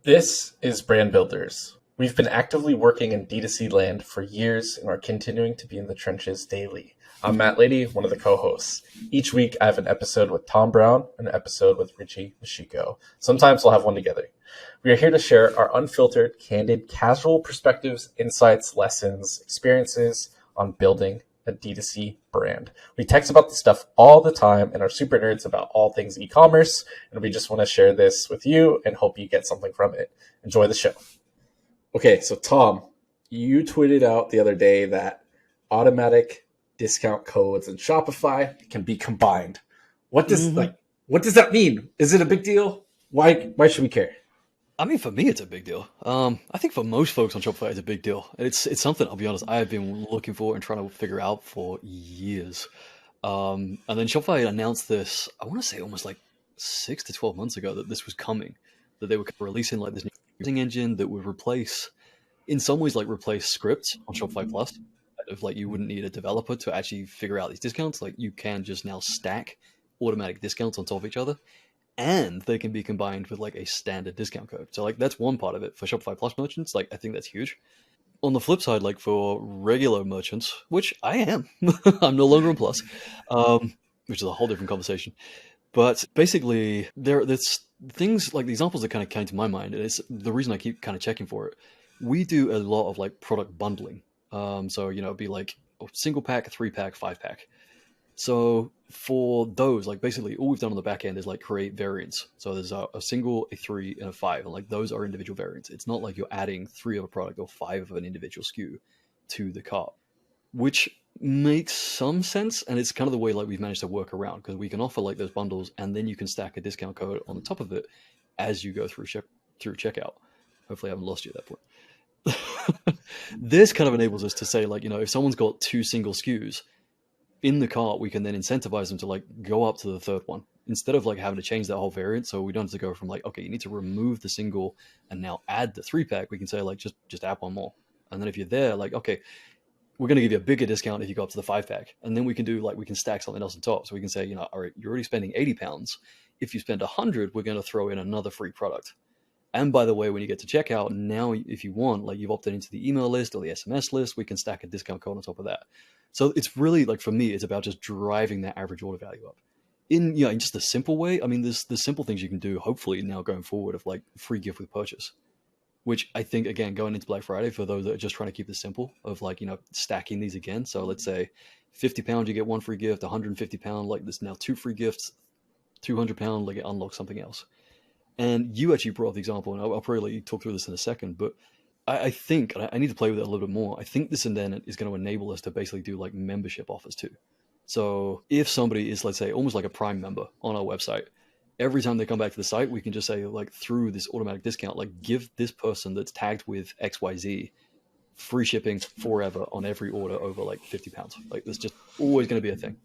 This is Brand Builders. We've been actively working in D2C land for years and are continuing to be in the trenches daily. I'm Matt Lady, one of the co-hosts. Each week I have an episode with Tom Brown and an episode with Richie Mashiko. Sometimes we'll have one together. We are here to share our unfiltered, candid, casual perspectives, insights, lessons, experiences on building a D2C brand. We text about this stuff all the time and are super nerds about all things e-commerce, and we just want to share this with you and hope you get something from it. Enjoy the show. Okay, so Tom, you tweeted out the other day that automatic discount codes in Shopify can be combined. What does that mean? Is it a big deal? Why should we care? I mean, for me, it's a big deal. I think for most folks on Shopify, it's a big deal. It's something, I'll be honest, I've been looking for and trying to figure out for years. And then Shopify announced this, I want to say almost like 6 to 12 months ago, that this was coming, that they were releasing like this new using engine that would replace, in some ways, like replace scripts on Shopify Plus. If like you wouldn't need a developer to actually figure out these discounts, like you can just now stack automatic discounts on top of each other. And they can be combined with like a standard discount code. So like that's one part of it for Shopify Plus merchants. Like I think that's huge. On the flip side, like for regular merchants, which I am, I'm no longer on Plus, which is a whole different conversation. But basically, there's things like the examples that kind of came to my mind, and it's the reason I keep kind of checking for it. We do a lot of like product bundling. So it'd be like a single pack, 3-pack, 5-pack. So for those, like basically all we've done on the back end is like create variants. So there's a single, a 3, and a 5, and like those are individual variants. It's not like you're adding 3 of a product or 5 of an individual SKU to the cart, which makes some sense. And it's kind of the way like we've managed to work around, because we can offer like those bundles and then you can stack a discount code on the top of it as you go through checkout. Hopefully I haven't lost you at that point. This kind of enables us to say like, if someone's got 2 single SKUs, in the cart, we can then incentivize them to like go up to the third one instead of like having to change that whole variant. So we don't have to go from like, okay, you need to remove the single and now add the 3-pack. We can say like, just add one more. And then if you're there, like, okay, we're going to give you a bigger discount if you go up to the 5-pack. And then we can do like, we can stack something else on top. So we can say, all right, you're already spending £80. If you spend 100, we're going to throw in another free product. And by the way, when you get to checkout, now if you want, like you've opted into the email list or the SMS list, we can stack a discount code on top of that. So it's really like, for me, it's about just driving that average order value up in just a simple way. I mean, there's simple things you can do, hopefully now going forward, of like free gift with purchase, which I think, again, going into Black Friday, for those that are just trying to keep this simple, of like, stacking these again. So let's say £50, you get 1 free gift, £150, like there's now 2 free gifts, £200, like it unlocks something else. And you actually brought up the example, and I'll probably talk through this in a second, but I think, and I need to play with it a little bit more, I think this and then is going to enable us to basically do like membership offers too. So if somebody is, let's say, almost like a Prime member on our website, every time they come back to the site, we can just say, like, through this automatic discount, like give this person that's tagged with XYZ free shipping forever on every order over like £50. Like there's just always going to be a thing.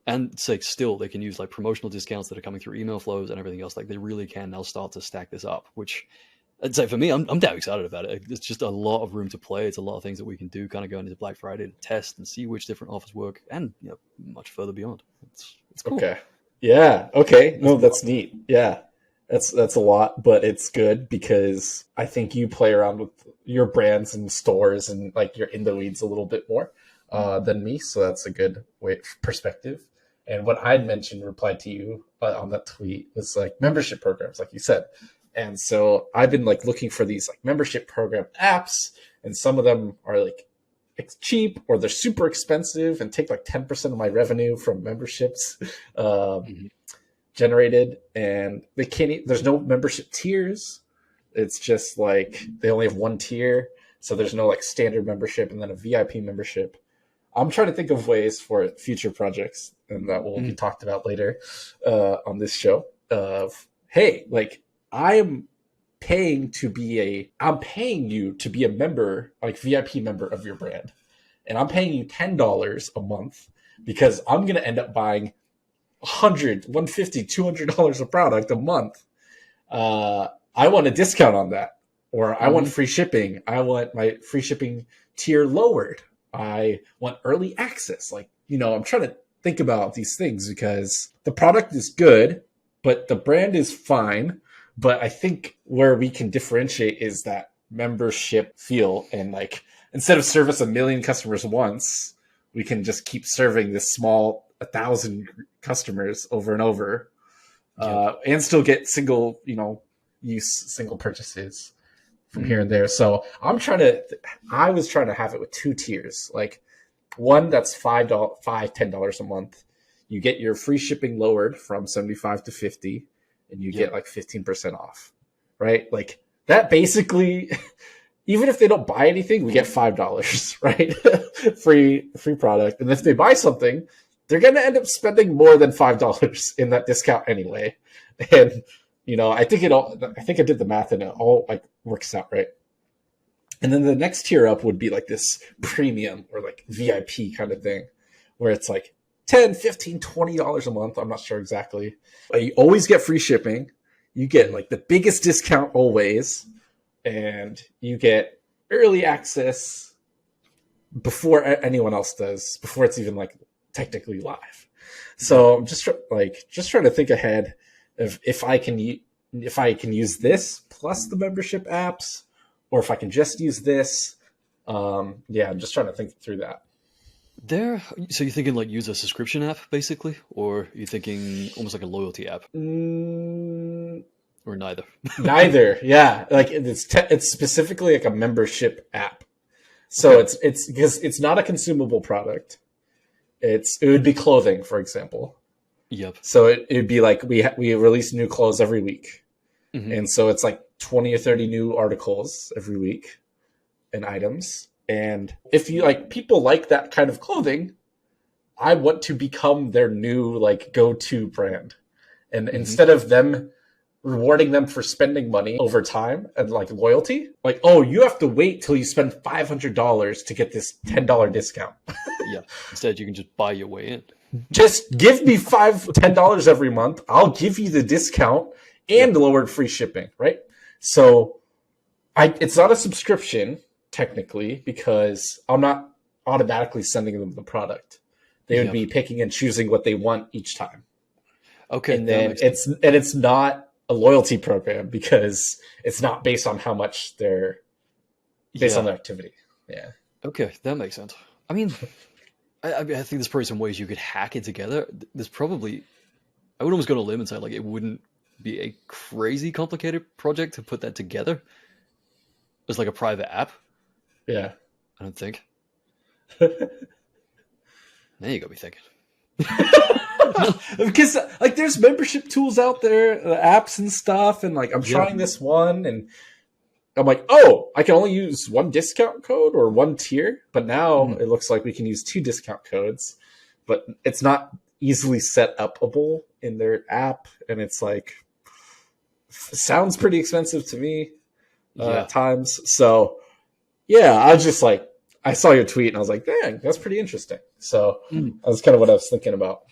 And say still they can use like promotional discounts that are coming through email flows and everything else. Like they really can now start to stack this up, which I'd say for me, I'm damn excited about it. It's just a lot of room to play. It's a lot of things that we can do kind of going into Black Friday to test and see which different offers work, and much further beyond. It's cool. Okay. Yeah. Okay. No, that's neat. Yeah. That's a lot, but it's good because I think you play around with your brands and stores and like you're in the weeds a little bit more than me. So that's a good perspective. And what I'd mentioned, replied to you on that tweet, was like membership programs, like you said. And so I've been like looking for these like membership program apps, and some of them are like cheap or they're super expensive and take like 10% of my revenue from memberships generated. And they can't, there's no membership tiers. It's just like they only have 1 tier. So there's no like standard membership and then a VIP membership. I'm trying to think of ways for future projects, and that will be talked about later on this show of, hey, like, I'm paying you to be a member, like VIP member of your brand. And I'm paying you $10 a month because I'm going to end up buying $100, $150, $200 of product a month. I want a discount on that, or I want free shipping. I want my free shipping tier lowered. I want early access. Like, I'm trying to think about these things because the product is good, but the brand is fine, But I think where we can differentiate is that membership feel, and like instead of service a million customers once, we can just keep serving this small 1,000 customers over and over, Yep. and still get single, use single purchases from here and there. So I was trying to have it with two tiers, like one that's $10 a month. You get your free shipping lowered from 75 to 50, and you get like 15% off, right? Like that basically, even if they don't buy anything, we get $5, right? free product. And if they buy something, they're going to end up spending more than $5 in that discount anyway. And, I think I did the math and it all like works out, right? And then the next tier up would be like this premium or like VIP kind of thing, where it's like $10, $15, $20 a month. I'm not sure exactly. But you always get free shipping. You get like the biggest discount always, and you get early access before anyone else does, before it's even like technically live. So I'm just trying to think ahead of if I can use this plus the membership apps, or if I can just use this. I'm just trying to think through that. So you're thinking like use a subscription app basically, or you're thinking almost like a loyalty app, or neither? Neither. Yeah, like it's specifically like a membership app. So Okay. it's because it's not a consumable product. It would be clothing, for example. Yep. So it'd be like we release new clothes every week, Mhm. and so it's like 20 or 30 new articles every week and items. And if you like people like that kind of clothing, I want to become their new like go-to brand. And instead of them rewarding them for spending money over time and like loyalty, like, oh, you have to wait till you spend $500 to get this $10 discount. Yeah. Instead, you can just buy your way in. Just give me $10 every month. I'll give you the discount and lowered free shipping, right? So it's not a subscription technically, because I'm not automatically sending them the product. They would be picking and choosing what they want each time. Okay. And then it's not a loyalty program, because it's not based on how much they're based on their activity. Yeah. Okay, that makes sense. I mean, I think there's probably some ways you could hack it together. There's probably, I would almost go to a limb and say like it wouldn't be a crazy complicated project to put that together as like a private app. Yeah. I don't think. Now you got me thinking. Because like there's membership tools out there, apps and stuff, and like I'm trying this one and I'm like, oh, I can only use one discount code or one tier, but now it looks like we can use two discount codes, but it's not easily set upable in their app, and it's like sounds pretty expensive to me at times. So yeah, I was just like, I saw your tweet and I was like, dang, that's pretty interesting. So that was kind of what I was thinking about.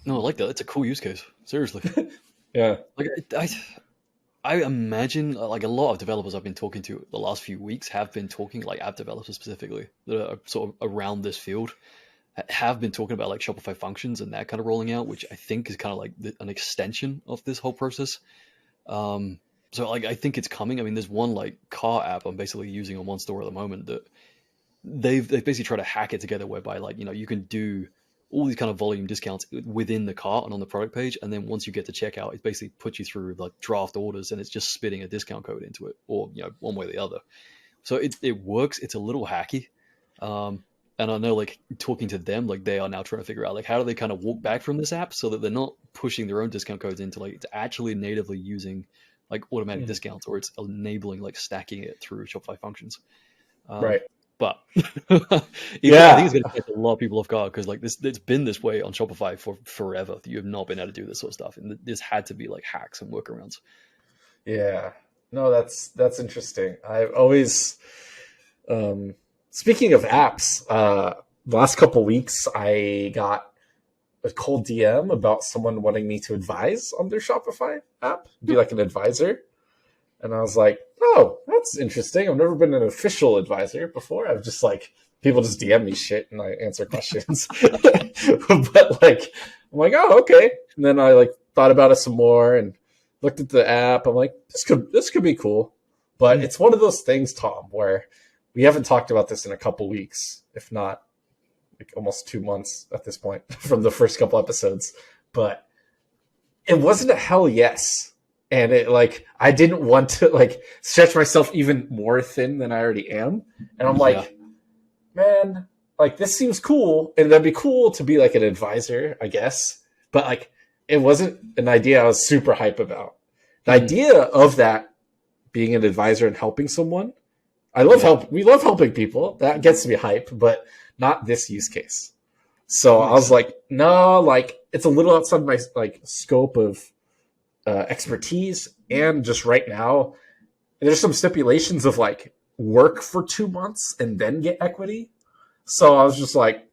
No, I like that. It's a cool use case. Seriously. Yeah. Like I imagine like a lot of developers I've been talking to the last few weeks have been talking, like app developers specifically that are sort of around this field, have been talking about like Shopify functions and that kind of rolling out, which I think is kind of like an extension of this whole process. So like I think it's coming. I mean, there's one like car app I'm basically using on one store at the moment that they've basically tried to hack it together whereby like, you can do all these kind of volume discounts within the cart and on the product page, and then once you get to checkout, it basically puts you through like draft orders, and it's just spitting a discount code into it, or one way or the other. So it works. It's a little hacky, and I know like talking to them, like they are now trying to figure out like how do they kind of walk back from this app so that they're not pushing their own discount codes into like it's actually natively using like automatic discounts, or it's enabling like stacking it through Shopify functions. Right. But I think it's going to catch a lot of people off guard, because like it's been this way on Shopify for forever. You have not been able to do this sort of stuff, and this had to be like hacks and workarounds. Yeah, no, that's interesting. I've always, speaking of apps, the last couple weeks I got a cold DM about someone wanting me to advise on their Shopify app, be like an advisor. And I was like, oh, that's interesting. I've never been an official advisor before. I've just like, people just DM me shit and I answer questions. But like, I'm like, oh, okay. And then I like thought about it some more, and looked at the app. I'm like, this could be cool. But it's one of those things, Tom, where we haven't talked about this in a couple weeks, if not like almost 2 months at this point from the first couple episodes. But it wasn't a hell yes. And it like, I didn't want to like stretch myself even more thin than I already am. And I'm like, man, like this seems cool. And that'd be cool to be like an advisor, I guess. But like, it wasn't an idea I was super hype about. The idea of that being an advisor and helping someone, I love we love helping people. That gets me hype, but not this use case. So I was like, no, like it's a little outside my like scope of expertise. And just right now, there's some stipulations of like work for 2 months and then get equity. So I was just like,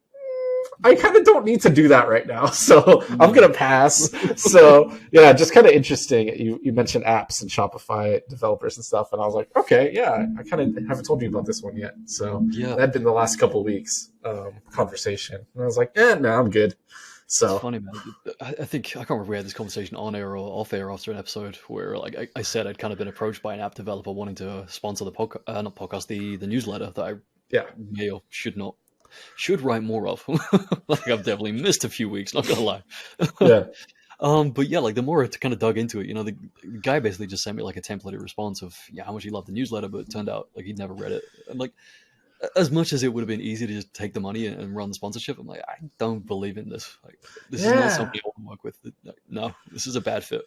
I kind of don't need to do that right now. So I'm going to pass. So yeah, just kind of interesting. You mentioned apps and Shopify developers and stuff. And I was like, okay, yeah, I kind of haven't told you about this one yet. So that had been the last couple of weeks conversation. And I was like, no, I'm good. So it's funny, man. I think, I can't remember if we had this conversation on air or off air after an episode where like I said I'd kind of been approached by an app developer wanting to sponsor the the newsletter that I may or should write more of. Like I've definitely missed a few weeks, not gonna lie. But yeah, like the more I kind of dug into it, the guy basically just sent me like a templated response of how much he loved the newsletter, but it turned out like he'd never read it. And like as much as it would have been easy to just take the money and run the sponsorship, I'm like, I don't believe in this. Like this is not something I want to work with. No, this is a bad fit.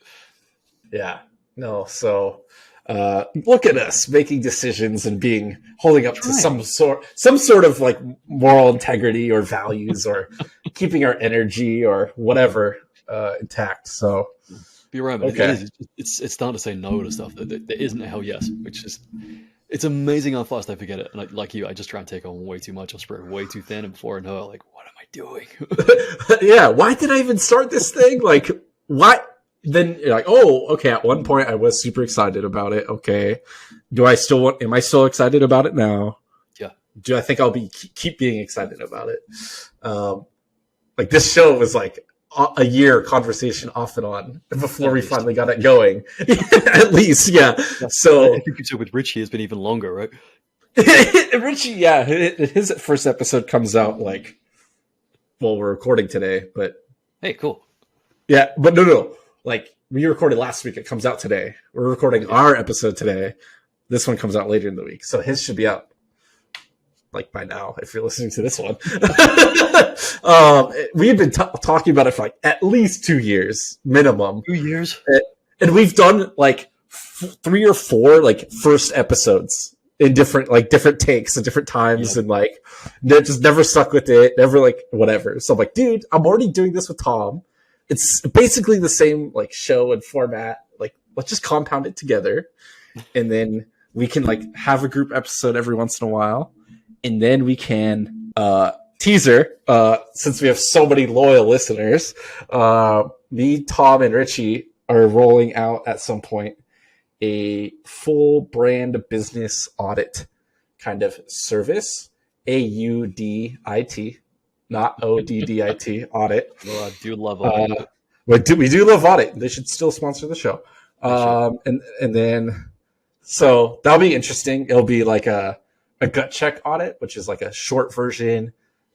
Yeah. No, so look at us making decisions and holding up to some sort of like moral integrity or values or keeping our energy or whatever intact. So you're right, man. Okay. It's starting to say no to stuff that there isn't a hell yes, which is it's amazing how fast I forget it. And like you, I just try and take on way too much. I'll spread way too thin, and before I know it, like, what am I doing? Yeah, why did I even start this thing? Like, what? Then you're like, oh, okay. At one point, I was super excited about it. Okay, am I still excited about it now? Yeah. Do I think I'll keep being excited about it? Like this show was like a year conversation off and on before we finally got it going. At least, yeah. So I think you said with Richie, it's been even longer, right? Richie, yeah, his first episode comes out like, well, we're recording today, but hey, cool. Yeah, but no. Like we recorded last week, it comes out today. We're recording our episode today. This one comes out later in the week, so his should be out like by now if you're listening to this one. We had been talking about it for like at least 2 years minimum. 2 years, and we've done like 3 or 4 like first episodes in different takes at different times, and like just never stuck with it, never like whatever. So I'm like, dude, I'm already doing this with Tom. It's basically the same like show and format. Like, let's just compound it together, and then we can like have a group episode every once in a while, and then we can teaser. Since we have so many loyal listeners, me, Tom, and Richie are rolling out at some point a full brand business audit kind of service. AUDIT. Not ODDIT, audit. Well, I do love audit. We do love audit. They should still sponsor the show. And then, so that'll be interesting. It'll be like a gut check audit, which is like a short version,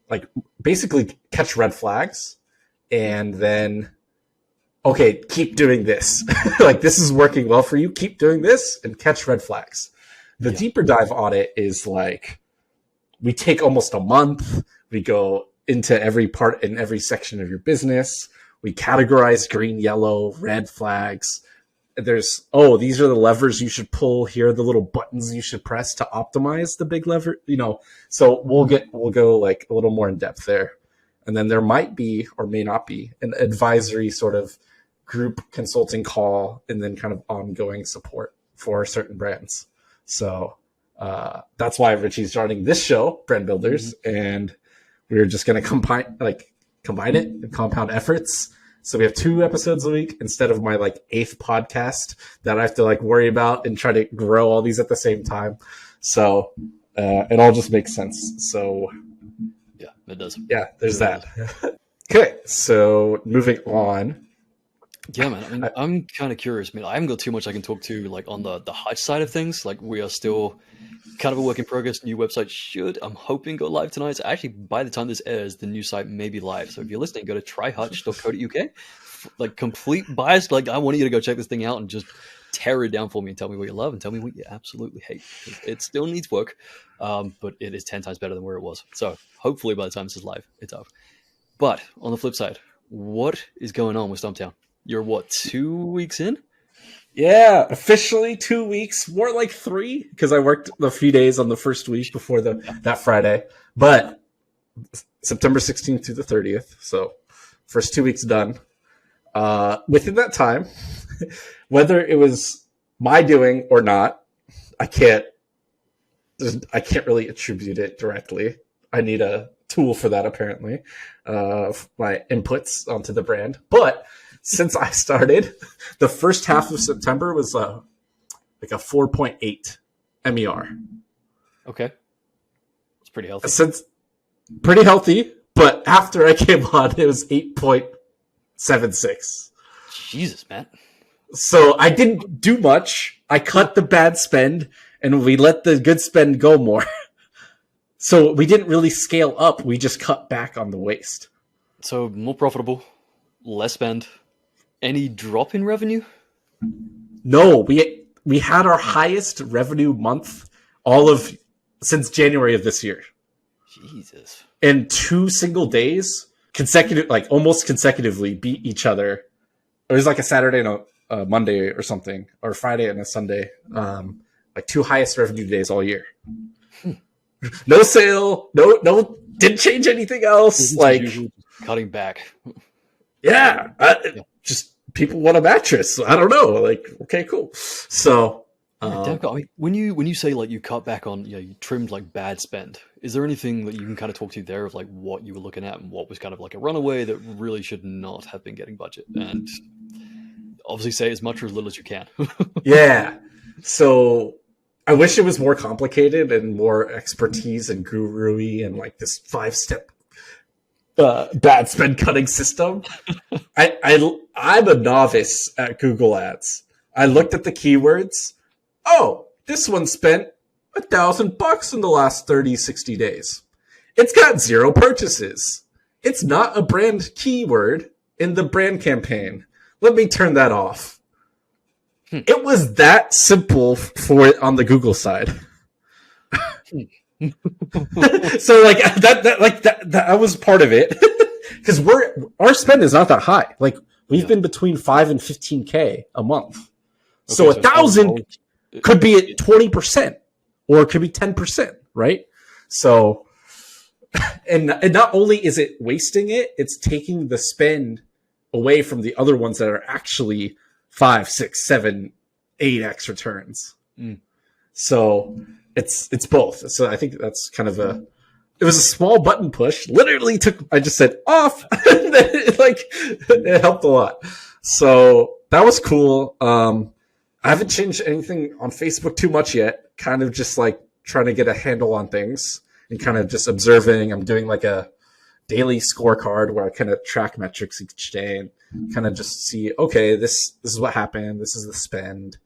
like basically catch red flags. And then, okay, keep doing this. Like this is working well for you. Keep doing this and catch red flags. The deeper dive audit is like, we take almost a month. We go into every part in every section of your business. We categorize green, yellow, red flags. These are the levers you should pull. Here are the little buttons you should press to optimize the big lever, so we'll go like a little more in depth there. And then there might be, or may not be, an advisory sort of group consulting call, and then kind of ongoing support for certain brands. So that's why Richie's starting this show, Brand Builders, and we're just going to combine it and compound efforts. So we have 2 episodes a week instead of my like 8th podcast that I have to like worry about and try to grow all these at the same time. So it all just makes sense. So yeah, it does. Yeah, there's that. Okay, so moving on. Yeah, man. I mean, I'm kind of curious. I mean, I haven't got too much I can talk to like on the Hutch side of things. Like we are still kind of a work in progress. New website should, I'm hoping, go live tonight. So actually, by the time this airs, the new site may be live. So if you're listening, go to tryhutch.co.uk. Like complete bias. Like I want you to go check this thing out and just tear it down for me and tell me what you love and tell me what you absolutely hate. It still needs work, but it is 10 times better than where it was. So hopefully by the time this is live, it's up. But on the flip side, what is going on with Stumptown? You're what, 2 weeks in? Yeah, officially 2 weeks, more like 3, because I worked a few days on the first week before that Friday. But September 16th to the 30th, so first 2 weeks done. Within that time, whether it was my doing or not, I can't really attribute it directly. I need a tool for that, apparently, my inputs onto the brand. But since I started, the first half of September was like a 4.8 MER. Okay. It's pretty healthy. Pretty healthy, but after I came on, it was 8.76. Jesus, man. So I didn't do much. I cut the bad spend, and we let the good spend go more. So we didn't really scale up. We just cut back on the waste. So more profitable, less spend. Any drop in revenue? No, we had our highest revenue month since January of this year. Jesus. In 2 single days, almost consecutively beat each other. It was like a Saturday and a Monday or something, or Friday and a Sunday. Like 2 highest revenue days all year. No sale, no, didn't change anything else. Like cutting back. Yeah, just people want a mattress. I don't know. Like, okay, cool. So, I mean, when you say like you cut back on, you trimmed like bad spend, is there anything that you can kind of talk to there of like what you were looking at and what was kind of like a runaway that really should not have been getting budget? And obviously say as much or as little as you can. Yeah. So I wish it was more complicated and more expertise and guru-y and like this 5-step bad spend cutting system. I'm a novice at Google Ads. I looked at the keywords. Oh, this one spent $1,000 in the last 60 days. It's got 0 purchases. It's not a brand keyword in the brand campaign. Let me turn that off. It was that simple for it on the Google side. So like that was part of it. Because our spend is not that high. Like we've been between 5 and 15K a month. Okay, so 1,000 could be at 20% or it could be 10%, right? So and not only is it wasting it, it's taking the spend away from the other ones that are actually 5, 6, 7, 8x returns. So it's both. So I think that's kind of it was a small button push. Literally I just said off. And then it helped a lot. So that was cool. I haven't changed anything on Facebook too much yet. Kind of just like trying to get a handle on things and kind of just observing. I'm doing like a daily scorecard where I kind of track metrics each day and kind of just see, okay, this is what happened. This is the spend.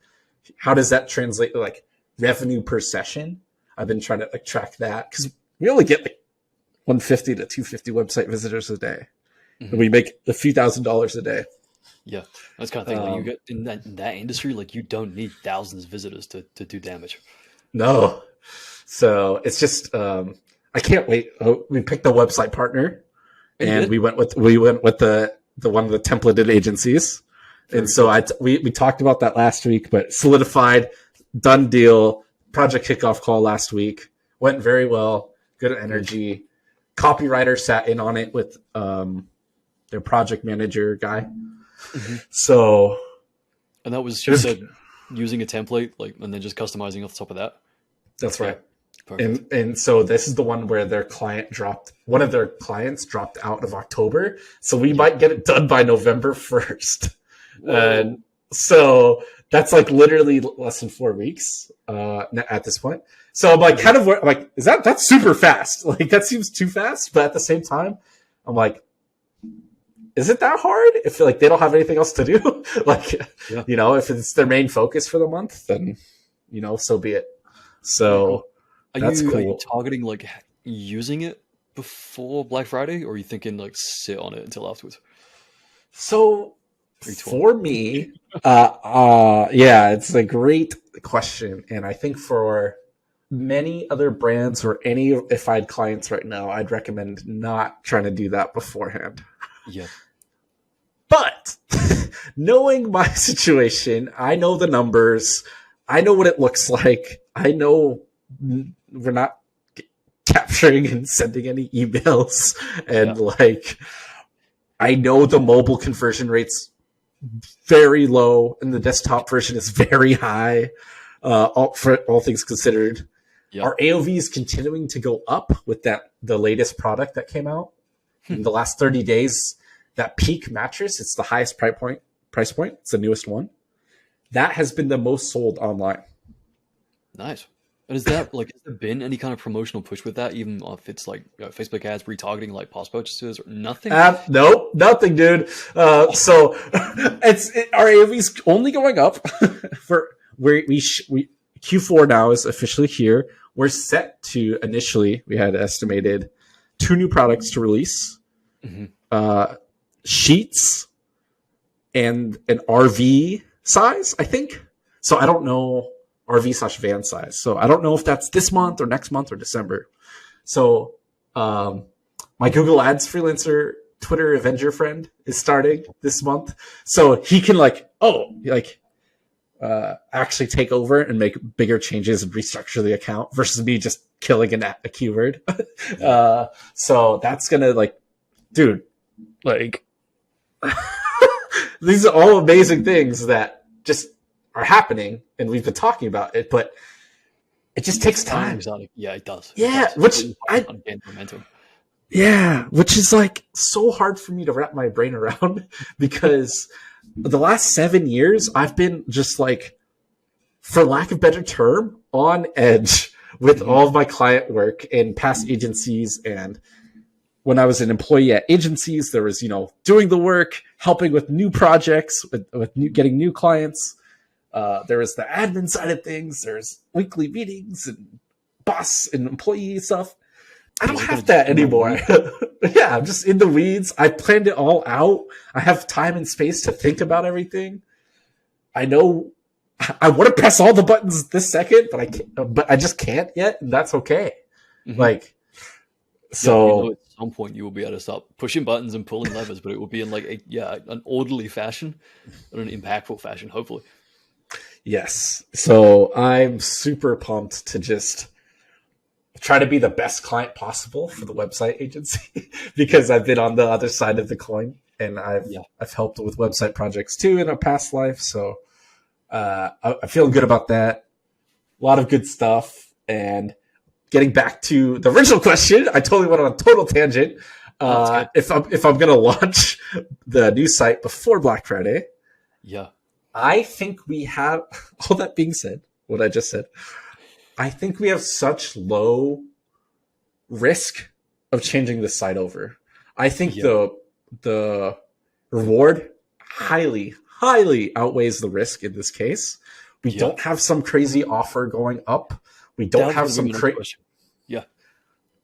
How does that translate to like revenue per session? I've been trying to like track that because we only get like 150 to 250 website visitors a day. Mm-hmm. And we make a few $1,000s a day. Yeah, that's kind of thing. Like you get in that industry, like you don't need thousands of visitors to do damage. No. So it's just, I can't wait. We picked a website partner and we went with the one of the templated agencies. And so we talked about that last week, but solidified, done deal, project kickoff call last week. Went very well. Good energy. Copywriter sat in on it with their project manager guy. Mm-hmm. So. And that was, you said, using a template, like, and then just customizing off the top of that? That's right. And so this is the one where one of their clients dropped out of October. So we might get it done by November 1st. And so that's like literally less than 4 weeks at this point. So I'm like, that's super fast. Like that seems too fast. But at the same time, I'm like, is it that hard? If like they don't have anything else to do, like, Yeah. if it's their main focus for the month, then, so be it. Very cool. So that's Are you cool. targeting like using it before Black Friday, or are you thinking like sit on it until afterwards? So Are you torn? for me, yeah, it's a great question. And I think for many other brands or any if I had clients right now, I'd recommend not trying to do that beforehand. Yeah. But knowing my situation, I know the numbers. I know what it looks like. I know we're not capturing and sending any emails. And like, I know the mobile conversion rate's very low and the desktop version is very high, for all things considered. Yep. Our AOV is continuing to go up with the latest product that came out in the last 30 days. That Peak mattress, it's the highest price point. It's the newest one. That has been the most sold online. Nice. And is that like, has there been any kind of promotional push with that, even if it's like Facebook ads retargeting like past purchases or nothing? Nope, nothing, dude. So our AOV's only going up. Q4 now is officially here. We're set to initially, we had estimated 2 new products to release. Mm-hmm. Sheets and an RV size, I think. So I don't know, RV/van size. So I don't know if that's this month or next month or December. So my Google Ads freelancer Twitter Avenger friend is starting this month. So he can actually take over and make bigger changes and restructure the account versus me just killing a keyword. So that's going to dude, these are all amazing things that just are happening, and we've been talking about it, but it just takes time. Yeah, it does. Yeah, which is so hard for me to wrap my brain around because the last 7 years I've been just for lack of better term, on edge with all of my client work in past agencies. And when I was an employee at agencies, there was, doing the work, helping with new projects, getting new clients. There was the admin side of things. There's weekly meetings and boss and employee stuff. I don't have that anymore. Yeah, I'm just in the weeds. I planned it all out. I have time and space to think about everything. I know I want to press all the buttons this second, but I can't, but I just can't yet, and that's okay. Mm-hmm. At some point you will be able to start pushing buttons and pulling levers, but it will be in an orderly fashion and an impactful fashion, hopefully. Yes. So I'm super pumped to just try to be the best client possible for the website agency because I've been on the other side of the coin, and I've helped with website projects too in a past life. So I feel good about that. A lot of good stuff. And getting back to the original question, I totally went on a total tangent. If I'm going to launch the new site before Black Friday, I think we have, all that being said, what I just said, I think we have such low risk of changing the site over. I think the reward highly outweighs the risk in this case. We don't have some crazy offer going up. We don't have some crazy.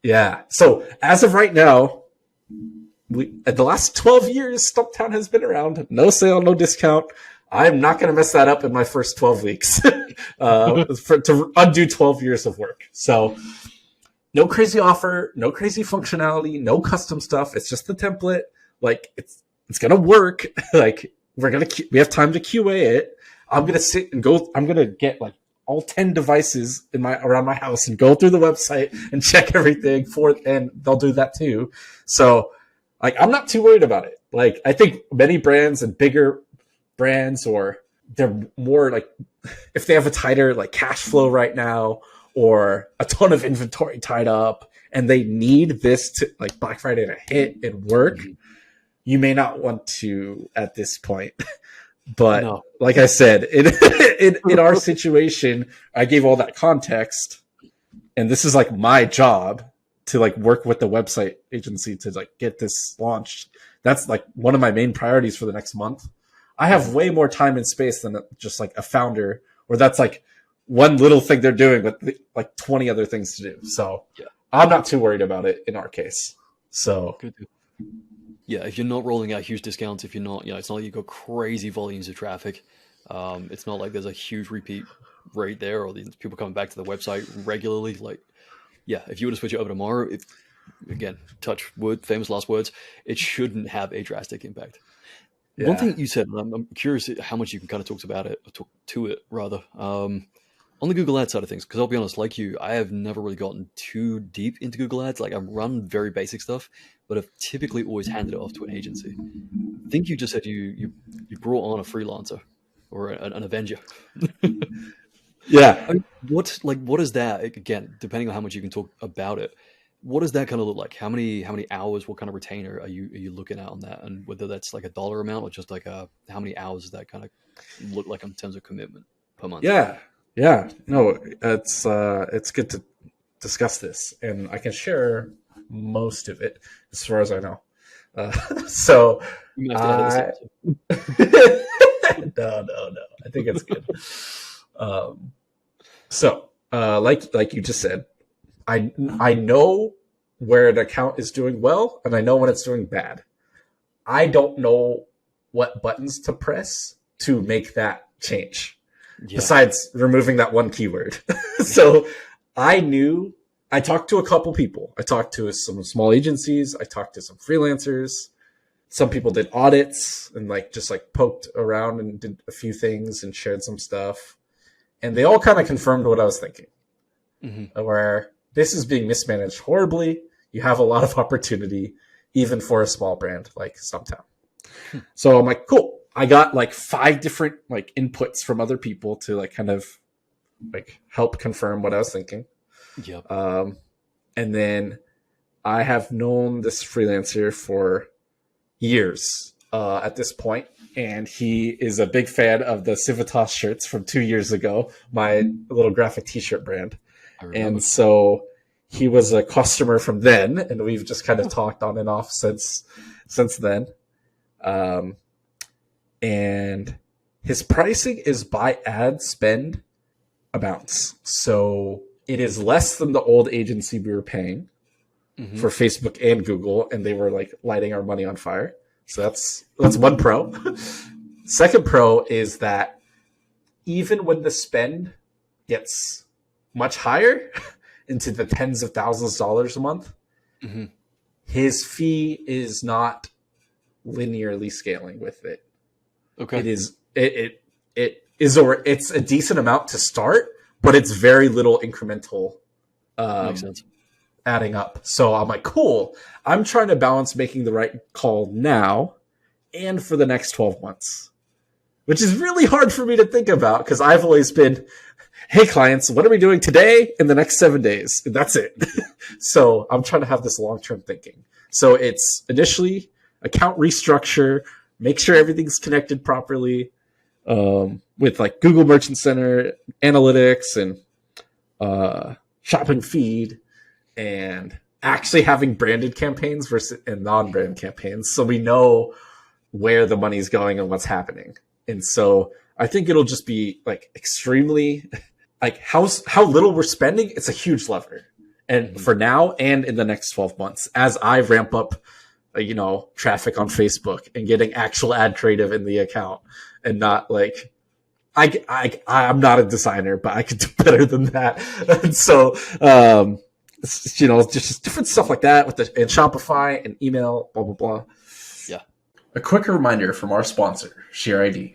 Yeah. So as of right now, at the last 12 years, Stumptown has been around. No sale, no discount. I'm not going to mess that up in my first 12 weeks to undo 12 years of work. So no crazy offer, no crazy functionality, no custom stuff. It's just the template. It's going to work. We have time to QA it. I'm going to sit and go. I'm going to get all 10 devices around my house and go through the website and check everything and they'll do that too. So I'm not too worried about it. I think many brands and bigger brands, or they're more if they have a tighter cash flow right now or a ton of inventory tied up and they need this to Black Friday to hit and work, you may not want to at this point. But like I said, in our situation, I gave all that context, and this is my job. to like work with the website agency to like get this launched. That's like one of my main priorities for the next month. I have way more time and space than just like a founder, where that's like one little thing they're doing with like 20 other things to do. So Yeah. I'm not too worried about it in our case. So Good. Yeah, if you're not rolling out huge discounts, if you're not, it's not like you've got crazy volumes of traffic. It's not like there's a huge repeat rate there, or these people coming back to the website regularly. Like, yeah, if you were to switch it over tomorrow, again, touch wood, famous last words, it shouldn't have a drastic impact. yeah. One thing you said, and I'm curious how much you can kind of talk about it, or talk to it rather, on the Google Ads side of things, because I'll be honest, like you, I have never really gotten too deep into Google Ads. Like, I run very basic stuff, but I've typically always handed it off to an agency. I think you just said you brought on a freelancer or an Avenger. Yeah. I mean, what is that, again, depending on how much you can talk about it, what does that kind of look like? How many hours, what kind of retainer are you looking at on that? And whether that's like a dollar amount or just like how many hours does that kind of look like in terms of commitment per month? Yeah. No, it's good to discuss this, and I can share most of it as far as I know. So You might have to edit this no. I think it's good. So like you just said, I know where an account is doing well, and I know when it's doing bad. I don't know what buttons to press to make that change. Yeah. Besides removing that one keyword. So I talked to a couple people. I talked to some small agencies. I talked to some freelancers. Some people did audits and like just like poked around and did a few things and shared some stuff. And they all kind of confirmed what I was thinking. Mm-hmm. Where this is being mismanaged horribly. You have a lot of opportunity, even for a small brand like Stumptown. So I'm like, cool. I got like 5 different like inputs from other people to like kind of like help confirm what I was thinking. Yep. And then I have known this freelancer for years at this point, and he is a big fan of the Civitas shirts from 2 years ago, my little graphic t-shirt brand. And so he was a customer from then, and we've just kind of talked on and off since then. And his pricing is by ad spend amounts. So it is less than the old agency we were paying for Facebook and Google, and they were like lighting our money on fire. So that's one pro. Second pro is that even when the spend gets much higher into the tens of thousands of dollars a month, his fee is not linearly scaling with it. Okay. It's a decent amount to start, but it's very little incremental Makes sense. adding up. So I'm like, cool. I'm trying to balance making the right call now and for the next 12 months, which is really hard for me to think about because I've always been, hey, clients, what are we doing today in the next 7 days? And that's it. So I'm trying to have this long-term thinking. So it's initially account restructure, make sure everything's connected properly with like Google Merchant Center, analytics, and shopping feed, and actually having branded campaigns versus and non-brand campaigns, so we know where the money's going and what's happening. And so I think it'll just be like extremely like how little we're spending. It's a huge lever, and for now and in the next 12 months, as I ramp up traffic on Facebook and getting actual ad creative in the account, and not like I'm not a designer, but I could do better than that. And so just different stuff like that and Shopify and email, blah blah blah. Yeah. A quick reminder from our sponsor, ShareID.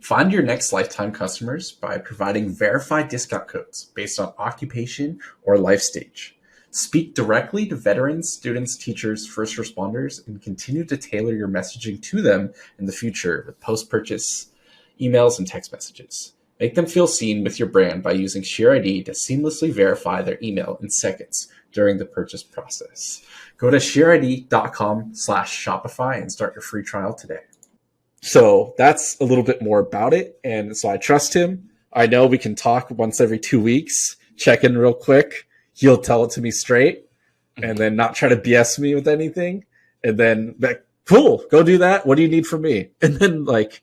Find your next lifetime customers by providing verified discount codes based on occupation or life stage. Speak directly to veterans, students, teachers, first responders, and continue to tailor your messaging to them in the future with post-purchase emails and text messages. Make them feel seen with your brand by using ShareID to seamlessly verify their email in seconds during the purchase process. Go to shareid.com/Shopify and start your free trial today. So that's a little bit more about it. And so I trust him. I know we can talk once every 2 weeks, check in real quick. He'll tell it to me straight. and then not try to BS me with anything. And then like, cool, go do that. What do you need from me? And then like,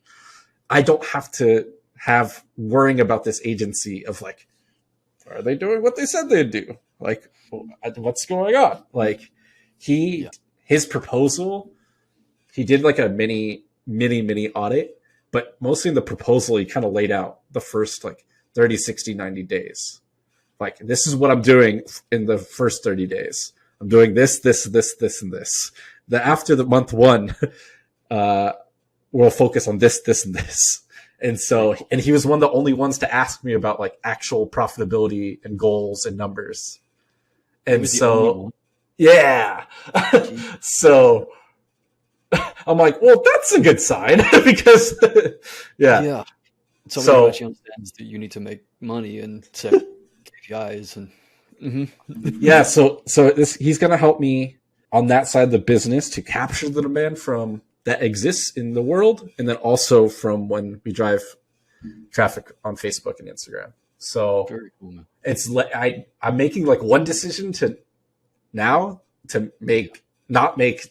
I don't have to have worrying about this agency of like, are they doing what they said they'd do? Like, what's going on? Like his proposal, he did like a mini audit, but mostly in the proposal, he kind of laid out the first like 30, 60, 90 days. Like, this is what I'm doing in the first 30 days. I'm doing this, and this. After the month one, we'll focus on this, and this. And so, and he was one of the only ones to ask me about like actual profitability and goals and numbers. And so, yeah. So I'm like, well, that's a good sign because, yeah. Somebody who actually understands that you need to make money and set KPIs and yeah. So he's going to help me on that side of the business to capture the demand from that exists in the world, and then also from when we drive traffic on Facebook and Instagram. So very cool, man. It's I'm making like one decision to not make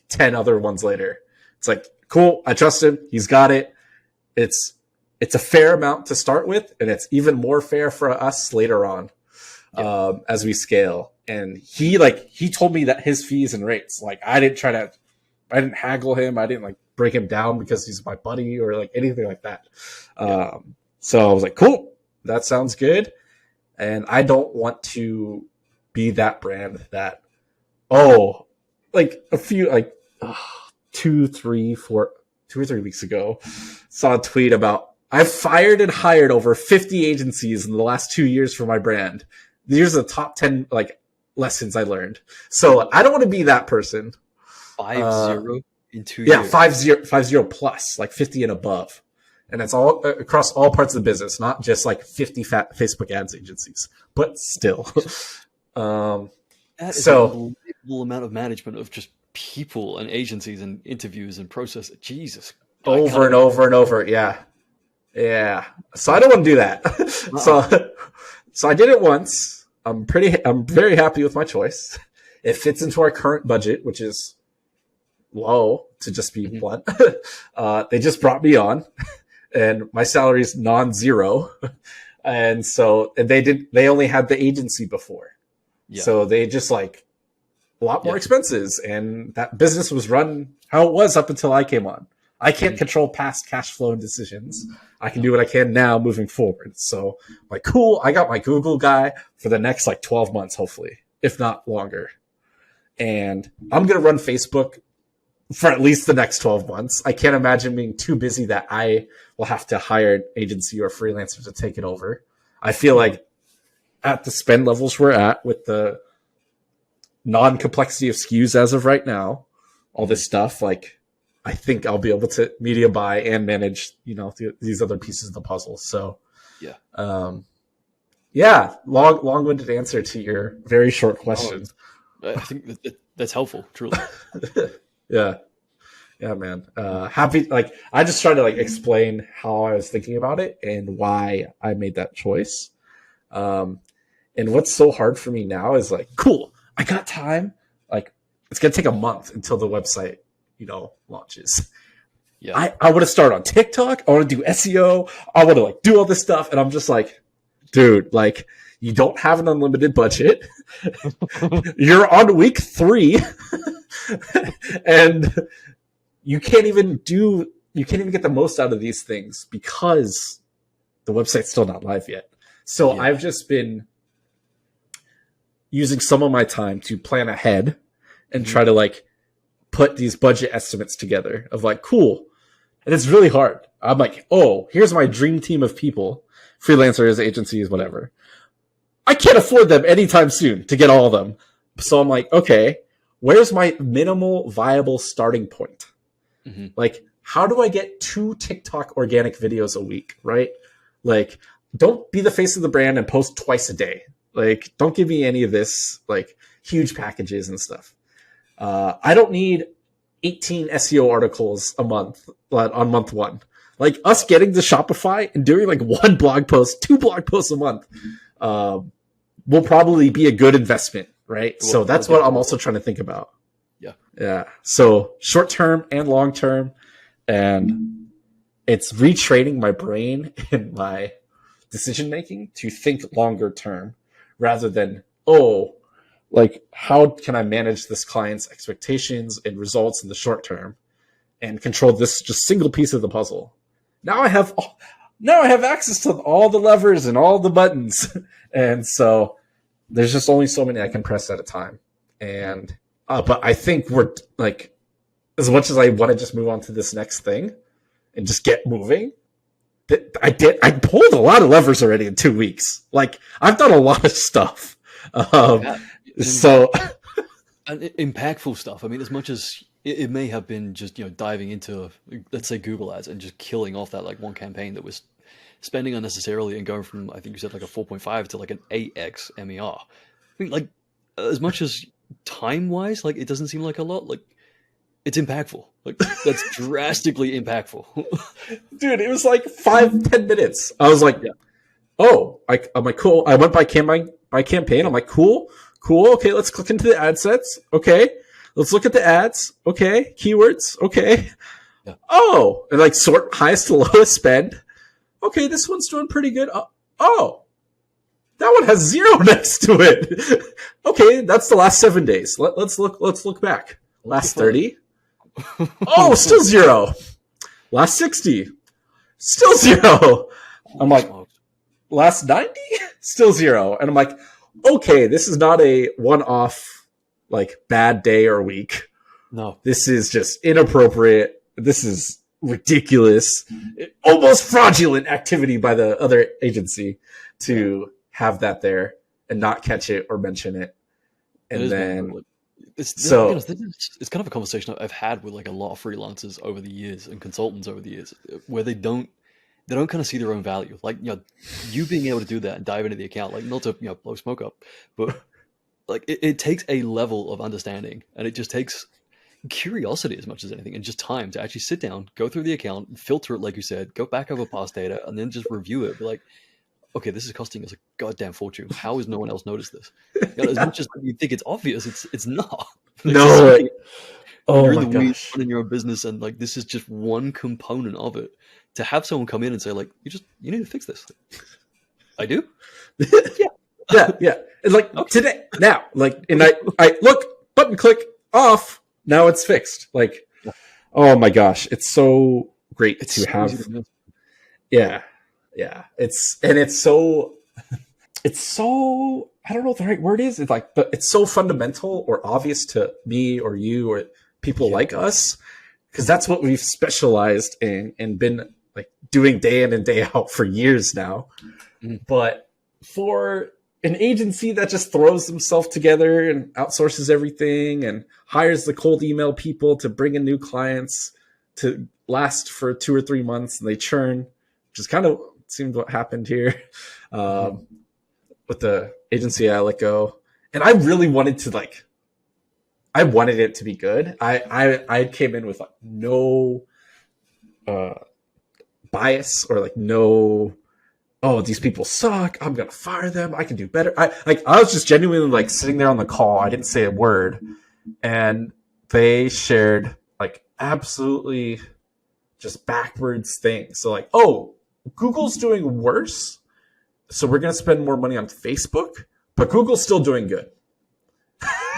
10 other ones later. It's like, cool, I trust him. He's got it. It's a fair amount to start with, and it's even more fair for us later on as we scale. And he told me that his fees and rates, like I didn't haggle him. I didn't like break him down because he's my buddy or like anything like that. So I was like, cool, that sounds good. And I don't want to be that brand that, like a few, like 2 or 3 weeks ago, saw a tweet about, I've fired and hired over 50 agencies in the last 2 years for my brand. These are the top 10 like lessons I learned. So I don't want to be that person. 50 in 2 years. Yeah, 50 plus, like 50 and above. And it's all across all parts of the business, not just like 50 Facebook ads agencies, but still. That is an unbelievable amount of management of just people and agencies and interviews and process. Jesus. Over and over. Yeah. Yeah. So I don't want to do that. So I did it once. I'm very happy with my choice. It fits into our current budget, which is low, to just be blunt. They just brought me on and my salary is non-zero. And so they only had the agency before. Yeah. So they just like a lot more expenses, and that business was run how it was up until I came on. I can't control past cash flow decisions. I can do what I can now moving forward. So like, cool, I got my Google guy for the next like 12 months, hopefully, if not longer. And I'm going to run Facebook for at least the next 12 months. I can't imagine being too busy that I will have to hire an agency or freelancer to take it over. I feel like at the spend levels we're at with the non-complexity of SKUs as of right now, all this stuff, like I think I'll be able to media buy and manage, these other pieces of the puzzle. So long-winded answer to your very short question. I think that's helpful, truly. Yeah, man. Happy. Like I just tried to like explain how I was thinking about it and why I made that choice. And what's so hard for me now is like, cool, I got time. Like it's gonna take a month until the website, launches. Yeah, I want to start on TikTok. I want to do SEO. I want to like do all this stuff, and I'm just like, dude, like you don't have an unlimited budget. You're on week 3. And you can't even get the most out of these things because the website's still not live yet. So I've just been using some of my time to plan ahead and try to like put these budget estimates together of like, cool. And it's really hard. I'm like, here's my dream team of people, freelancers, agencies, whatever. I can't afford them anytime soon to get all of them. So I'm like, okay, where's my minimal viable starting point? Like, how do I get 2 TikTok organic videos a week, right? Like, don't be the face of the brand and post twice a day. Like, don't give me any of this, like, huge packages and stuff. I don't need 18 SEO articles a month on month 1. Like, us getting to Shopify and doing, like, 1 blog post, 2 blog posts a month will probably be a good investment right? We'll, So we'll that's get what to I'm it. also trying to think about. Yeah. Yeah. So short term and long term, and it's retraining my brain and my decision making to think longer term rather than, oh, like how can I manage this client's expectations and results in the short term and control this just single piece of the puzzle. Now I have access to all the levers and all the buttons. And so there's just only so many I can press at a time. And but I think we're like, as much as I want to just move on to this next thing and just get moving, I pulled a lot of levers already in 2 weeks. Like I've done a lot of stuff. Yeah. So And impactful stuff. I mean, as much as it may have been just, diving into, let's say, Google ads and just killing off that like one campaign that was spending unnecessarily and going from, I think you said like a 4.5 to like an 8x MER. I mean, like, as much as time wise, like, it doesn't seem like a lot, like, it's impactful. Like, that's drastically impactful. dude, it was like 5-10 minutes. I was like, Yeah. oh, I'm like, cool. I went by campaign. I'm like, cool. Okay, let's click into the ad sets. Okay, let's look at the ads. Okay, keywords. Okay. Yeah. Oh, and like sort highest to lowest spend. Okay, this one's doing pretty good. Oh, that one has 0 next to it. Okay, that's the last 7 days. Let's look back. Last 30. Oh, still 0. Last 60. Still 0. I'm like, last 90? Still 0. And I'm like, okay, this is not a one-off, like, bad day or week. No. This is just inappropriate. This is ridiculous. Almost fraudulent activity by the other agency to have that there and not catch it or mention it. And then... It's kind of a conversation I've had with like a lot of freelancers over the years and consultants over the years, where they don't kind of see their own value. Like, you being able to do that and dive into the account, like not to, blow smoke up, but like it takes a level of understanding, and it just takes curiosity as much as anything, and just time to actually sit down, go through the account, filter it, like you said, go back over past data, and then just review it. Be like, okay, this is costing us a goddamn fortune. How has no one else noticed this? As much as you think it's obvious, it's not. No. You're in the weeds running your own business, and like this is just one component of it. To have someone come in and say, like, you need to fix this. I do? Yeah. And like today, now, like, and I look, button click, off. Now it's fixed. Like, oh my gosh, it's so great to have. Yeah. It's so, I don't know what the right word is. It's like, but it's so fundamental or obvious to me or you or people like us, because that's what we've specialized in and been like doing day in and day out for years now. But for an agency that just throws themselves together and outsources everything and hires the cold email people to bring in new clients to last for 2 or 3 months and they churn, which is kind of seemed what happened here with the agency I let go. And I really wanted to I wanted it to be good. I came in with like no bias or like no, oh, these people suck, I'm gonna fire them, I can do better. I was just genuinely like sitting there on the call. I didn't say a word, and they shared like absolutely just backwards things. So like, oh, Google's doing worse, so we're gonna spend more money on Facebook, but Google's still doing good.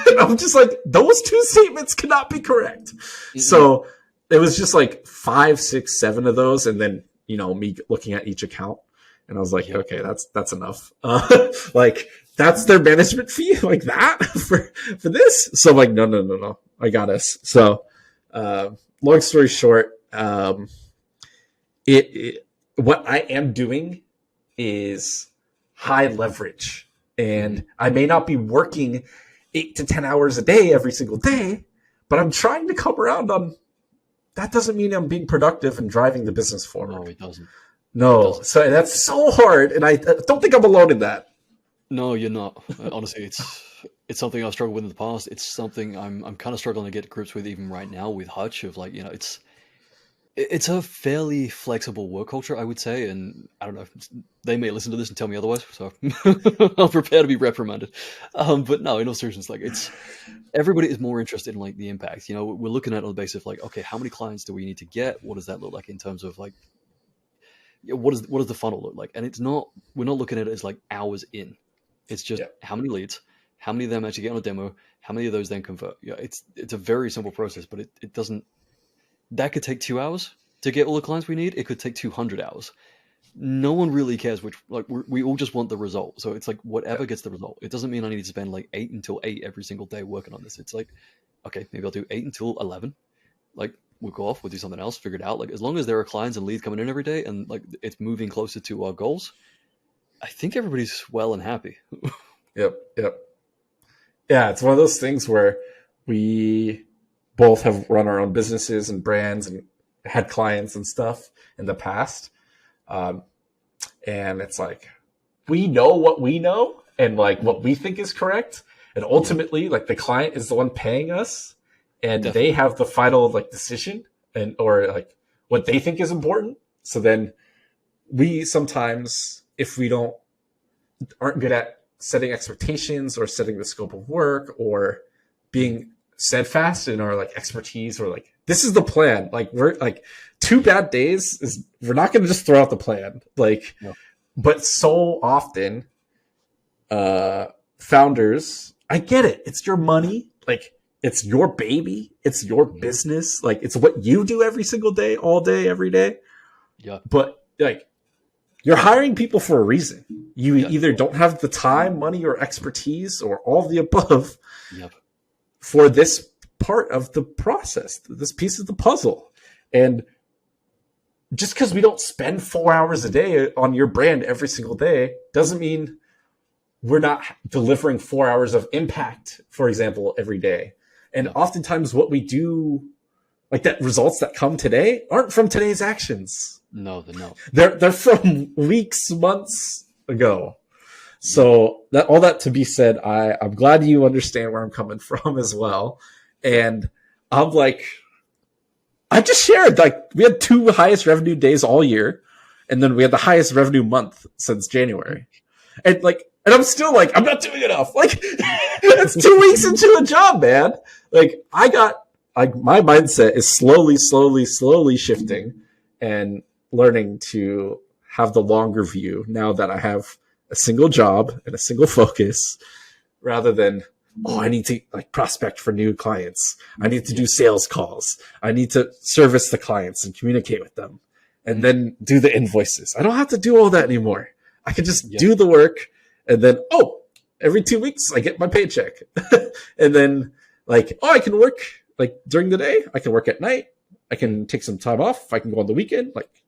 And I'm just like, those two statements cannot be correct. Mm-hmm. So it was just like 5, 6, 7 of those, and then me looking at each account, and I was like, okay, that's enough. Like that's their management fee, like that for this. So I'm like, no, I got us. So long story short, what I am doing is high leverage, and I may not be working 8 to 10 hours a day every single day, but I'm trying to come around on that. Doesn't mean I'm being productive and driving the business forward. No, it doesn't. No, so that's so hard, and I don't think I'm alone in that. No, you're not. Honestly, it's something I've struggled with in the past. It's something I'm kind of struggling to get to grips with even right now with Hutch. Of like, it's It's a fairly flexible work culture, I would say, and I don't know. They may listen to this and tell me otherwise, so I'll prepare to be reprimanded. But no, in all seriousness, like it's everybody is more interested in like the impact. You know, we're looking at it on the basis of like, okay, how many clients do we need to get? What does that look like in terms of like, what does the funnel look like? And it's not we're not looking at it as like hours in. It's just Yeah. how many leads, how many of them actually get on a demo, how many of those then convert. Yeah, it's a very simple process, but it doesn't. That could take 2 hours to get all the clients we need. It could take 200 hours. No one really cares which, like, we all just want the result. So it's like Yeah. whatever gets the result. It doesn't mean I need to spend like 8 until 8 every single day working on this. It's like, okay, maybe I'll do 8 until 11. Like, we'll go off, we'll do something else, figure it out. Like, as long as there are clients and leads coming in every day and like it's moving closer to our goals, I think everybody's well and happy. Yep. Yep. Yeah. It's one of those things where we both have run our own businesses and brands and had clients and stuff in the past. Um, and it's like, we know what we know and like what we think is correct. And ultimately, like the client is the one paying us and Definitely. they have the final like decision and or like what they think is important. So then we sometimes, if we don't aren't good at setting expectations or setting the scope of work or being steadfast in our like expertise or like this is the plan, like we're like 2 bad days is we're not going to just throw out the plan, like No. but so often founders, I get it, it's your money, like it's your baby, it's your business, like it's what you do every single day, all day, every day. Yeah. But like you're hiring people for a reason. You Yeah. either don't have the time, money, or expertise, or all of the above Yep. for this part of the process, this piece of the puzzle. And just because we don't spend 4 hours a day on your brand every single day doesn't mean we're not delivering 4 hours of impact, for example, every day. And Yeah. oftentimes what we do, like that results that come today aren't from today's actions. No, they're not. They're from weeks, months ago. So that all that to be said, I'm glad you understand where I'm coming from as well. And I'm like, I just shared like we had 2 highest revenue days all year, and then we had the highest revenue month since January. And like, and I'm still like, I'm not doing enough. Like, it's 2 weeks into a job, man. Like, my mindset is slowly shifting and learning to have the longer view now that I have a single job and a single focus rather than, I need to like prospect for new clients. I need to do sales calls. I need to service the clients and communicate with them and then do the invoices. I don't have to do all that anymore. I can just do the work and then, every 2 weeks I get my paycheck. And then like, I can work like during the day. I can work at night. I can take some time off. I can go on the weekend. Like,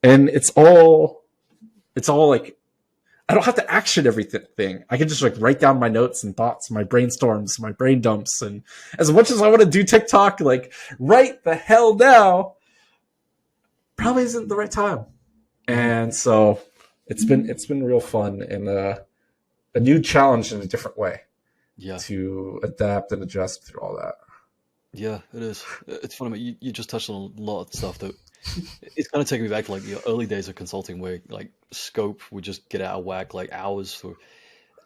and it's all like, I don't have to action everything. I can just like write down my notes and thoughts, my brainstorms, my brain dumps. And as much as I want to do TikTok, like right the hell now, probably isn't the right time. And so it's been real fun and a new challenge in a different way to adapt and adjust through all that. Yeah, it is. It's funny. You just touched on a lot of stuff that it's kind of taking me back to like the early days of consulting where like scope would just get out of whack, like hours for.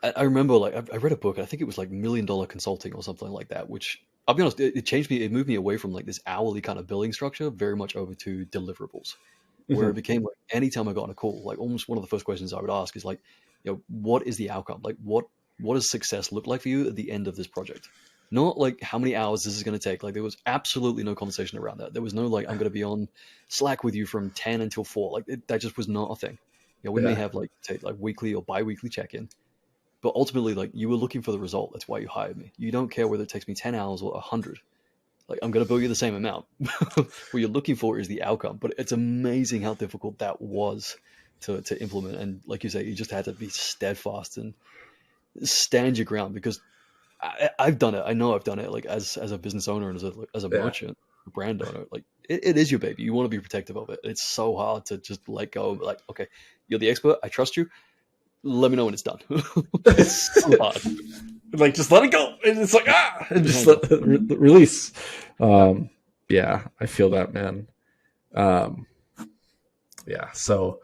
I remember like I read a book. I think it was like $1 Million Consulting or something like that. Which I'll be honest, it changed me. It moved me away from like this hourly kind of billing structure, very much over to deliverables, where it became like anytime I got on a call, like almost one of the first questions I would ask is like, what is the outcome? Like what does success look like for you at the end of this project? Not like how many hours this is going to take. Like there was absolutely no conversation around that. There was no like I'm going to be on Slack with you from 10 until 4. Like that just was not a thing. We may have like take like weekly or bi-weekly check-in, but ultimately like you were looking for the result. That's why you hired me. You don't care whether it takes me 10 hours or 100. Like I'm going to bill you the same amount. What you're looking for is the outcome. But it's amazing how difficult that was to implement. And like you say, you just had to be steadfast and stand your ground because I've done it. I know I've done it. Like as a business owner and as a merchant, a brand owner, like it is your baby. You want to be protective of it. It's so hard to just let go. Like, okay, you're the expert. I trust you. Let me know when it's done. It's so hard. Like just let it go. And it's like and just release. Yeah, I feel that, man. Um, yeah. So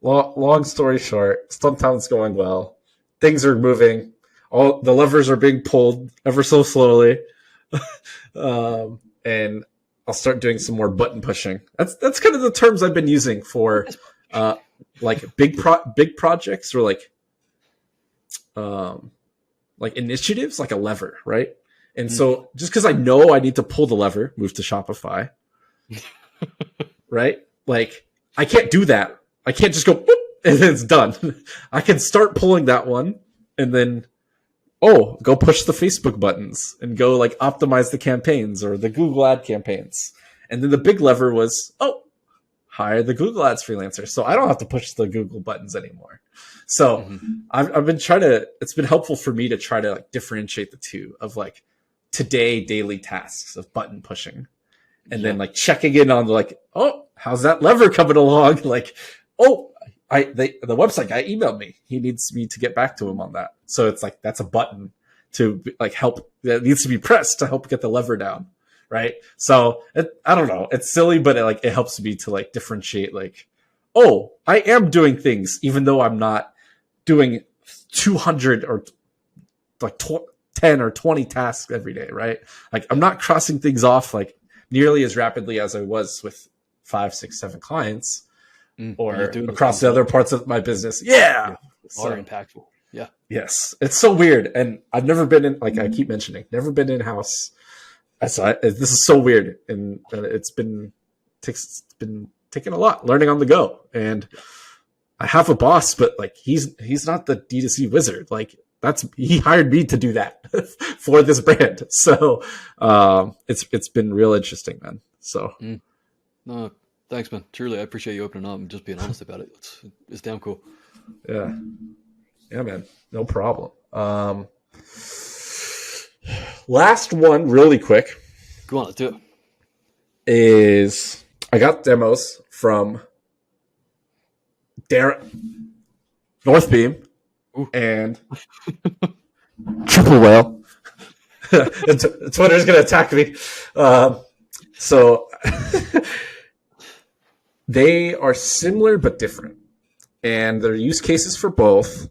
long story short, sometimes going well. Things are moving. All the levers are being pulled ever so slowly. And I'll start doing some more button pushing. That's kind of the terms I've been using for like big projects or like initiatives, like a lever, right? And so just because I know I need to pull the lever, move to Shopify, right? Like I can't do that. I can't just go boop, and then it's done. I can start pulling that one and then go push the Facebook buttons and go like optimize the campaigns or the Google ad campaigns. And then the big lever was, hire the Google ads freelancer. So I don't have to push the Google buttons anymore. So I've been it's been helpful for me to try to like differentiate the two of like today daily tasks of button pushing. And then like checking in on like, how's that lever coming along? Like, the website guy emailed me. He needs me to get back to him on that. So it's like, that's a button to like help that needs to be pressed to help get the lever down. Right. So I don't know. It's silly, but it helps me to like differentiate like, I am doing things, even though I'm not doing 200 or like 10 or 20 tasks every day. Right. Like I'm not crossing things off like nearly as rapidly as I was with 5, 6, 7 clients or across the other parts of my business. Yeah. Are impactful. Yeah. Yes. It's so weird. And I've never been in, like I keep mentioning, never been in-house. This is so weird. And it's been taking a lot, learning on the go. And I have a boss, but like he's not the D2C wizard. Like he hired me to do that for this brand. So it's been real interesting, man. So no, thanks, man. Truly, I appreciate you opening up and just being honest about it. It's damn cool. Yeah, man. No problem. Last one, really quick. Go on, let's do it. Is I got demos from Northbeam and Triple Whale. Twitter's gonna attack me. So they are similar but different, and there are use cases for both.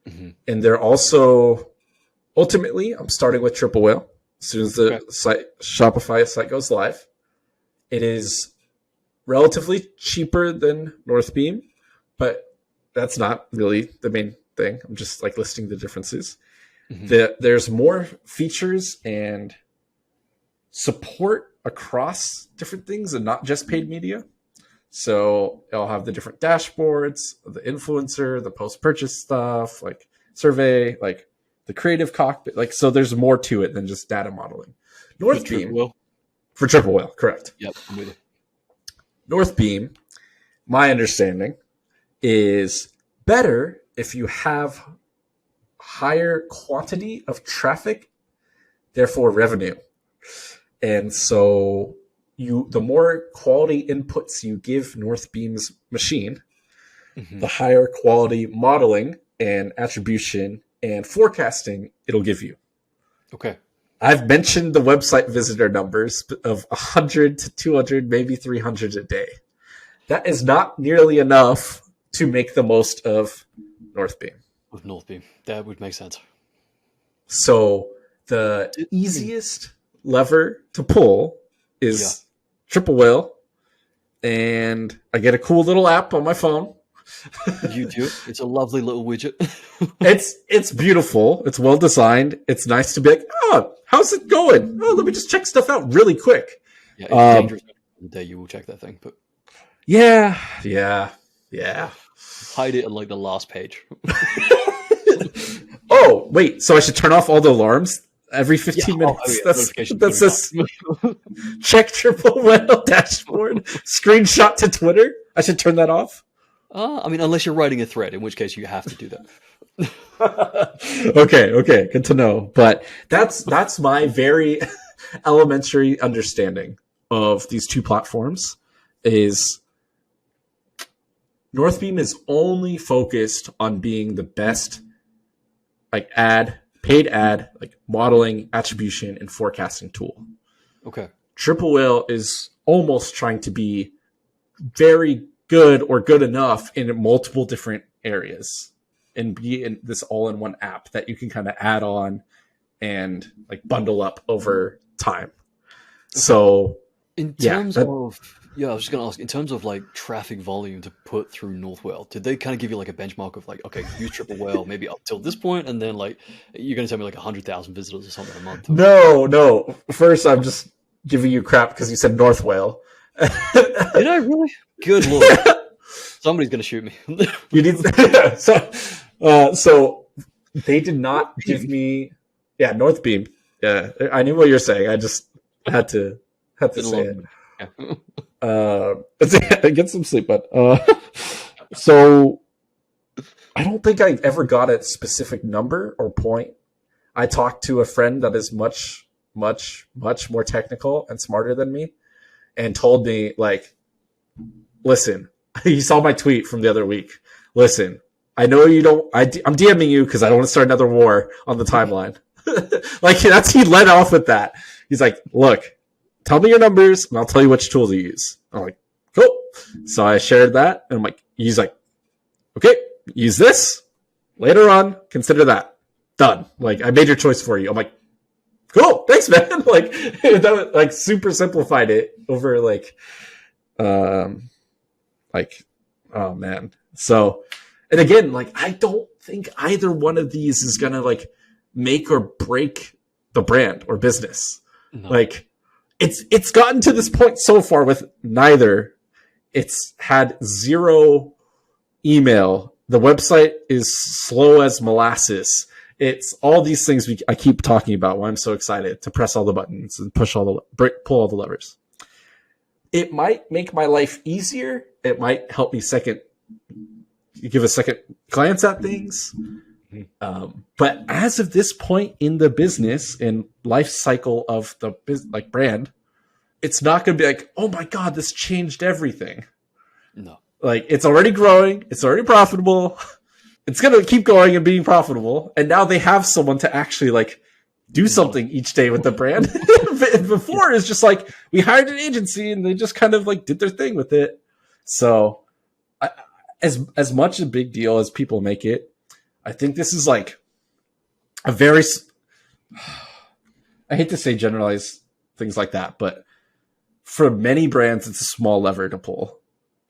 And they're also ultimately, I'm starting with Triple Whale as soon as the Shopify site goes live. It is relatively cheaper than Northbeam, but that's not really the main thing. I'm just like listing the differences. There's more features and support across different things and not just paid media. So it'll have the different dashboards, the influencer, the post-purchase stuff, like survey, like the creative cockpit. Like, so there's more to it than just data modeling. Northbeam for Triple Whale, correct. Yep, I'm with you. Northbeam, my understanding, is better if you have higher quantity of traffic, therefore revenue. And so the more quality inputs you give Northbeam's machine, the higher quality modeling and attribution and forecasting it'll give you. Okay. I've mentioned the website visitor numbers of 100 to 200, maybe 300 a day. That is not nearly enough to make the most of Northbeam. With Northbeam, that would make sense. So the easiest lever to pull is Triple Whale, and I get a cool little app on my phone. You do. It's a lovely little widget. It's beautiful. It's well designed. It's nice to be like, how's it going? Let me just check stuff out really quick. Yeah, it's dangerous. The day you will check that thing, but yeah. Hide it on like the last page. Oh, wait. So I should turn off all the alarms every 15 minutes? That's this. Check Triple Whale dashboard. Screenshot to Twitter. I should turn that off. I mean, unless you're writing a thread, in which case you have to do that. Okay. Good to know. But that's my very elementary understanding of these two platforms. Is Northbeam is only focused on being the best, like paid ad, like modeling, attribution, and forecasting tool. Okay. Triple Whale is almost trying to be very good or good enough in multiple different areas and be in this all-in-one app that you can kind of add on and like bundle up over time. Okay. So In yeah, terms of, yeah, I was just going to ask, in terms of like traffic volume to put through North Whale, did they kind of give you like a benchmark of like, okay, use Triple Whale maybe up till this point, and then like you're going to tell me like 100,000 visitors or something a month? Or... no. First, I'm just giving you crap because you said North Whale. Did I really? Good lord. Somebody's going to shoot me. You need so they did not give me North Beam. Yeah, I knew what you're saying. I just had to say it. Get some sleep, but so I don't think I ever got a specific number or point. I talked to a friend that is much more technical and smarter than me, and told me like, listen, he saw my tweet from the other week. Listen, I know you don't. I'm DMing you because I don't want to start another war on the timeline. Like he led off with that. He's like, look, tell me your numbers and I'll tell you which tools you use. I'm like, cool. So I shared that and I'm like, he's like, okay, use this later on. Consider that done. Like I made your choice for you. I'm like, cool. Thanks, man. Like that like super simplified it over like, oh man. So, and again, like I don't think either one of these is going to like make or break the brand or business. No. Like it's gotten to this point so far with neither. It's had zero email. The website is slow as molasses. It's all these things I keep talking about why I'm so excited to press all the buttons and pull all the levers. It might make my life easier. It might help me give a second glance at things. But as of this point in the business and life cycle of the brand, it's not going to be like, oh my God, this changed everything. No. Like it's already growing. It's already profitable. It's going to keep going and being profitable. And now they have someone to actually like do something each day with the brand. Before it's just like we hired an agency and they just kind of like did their thing with it. So as much a big deal as people make it, I think this is like a very, I hate to say generalize things like that, but for many brands, it's a small lever to pull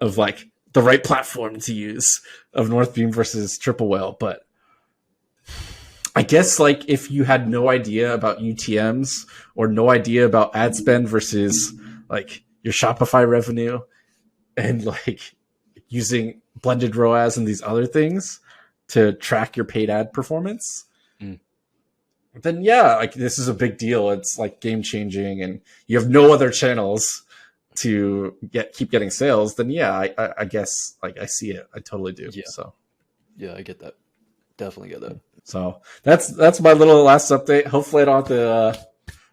of like the right platform to use of North Beam versus Triple Whale. But I guess like if you had no idea about UTMs or no idea about ad spend versus like your Shopify revenue and like using blended ROAS and these other things to track your paid ad performance, then yeah, like this is a big deal. It's like game changing and you have no other channels to keep getting sales, then yeah, I guess like I see it. I totally do. Yeah. So yeah, I get that. Definitely get that. So that's my little last update. Hopefully I don't have to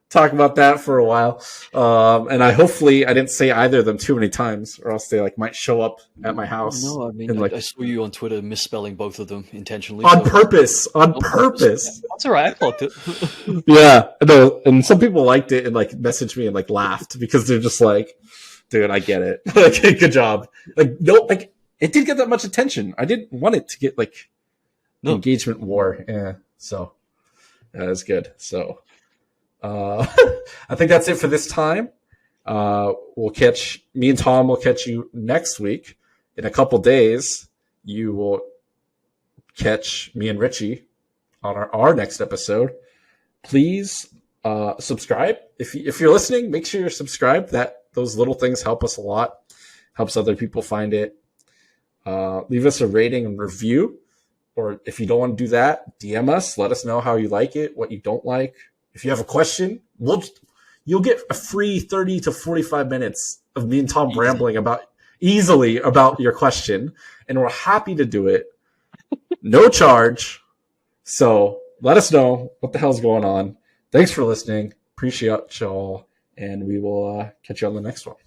talk about that for a while. And I didn't say either of them too many times, or else they like might show up at my house. No, I mean, I saw you on Twitter misspelling both of them intentionally. On purpose. That's all right. I clocked it. Yeah, no, and some people liked it and like messaged me and like laughed because they're just like, dude, I get it. Like, good job. Like, no, like it didn't get that much attention. I didn't want it to get like engagement war. Yeah, so that is good. So. I think that's it for this time. Me and Tom will catch you next week. In a couple days, you will catch me and Richie on our next episode. Please subscribe. If you're listening, make sure you're subscribed. Those little things help us a lot. Helps other people find it. Leave us a rating and review. Or if you don't want to do that, DM us. Let us know how you like it, what you don't like. If you have a question, you'll get a free 30 to 45 minutes of me and Tom rambling easily about your question, and we're happy to do it. No charge. So let us know what the hell's going on. Thanks for listening. Appreciate y'all, and we will catch you on the next one.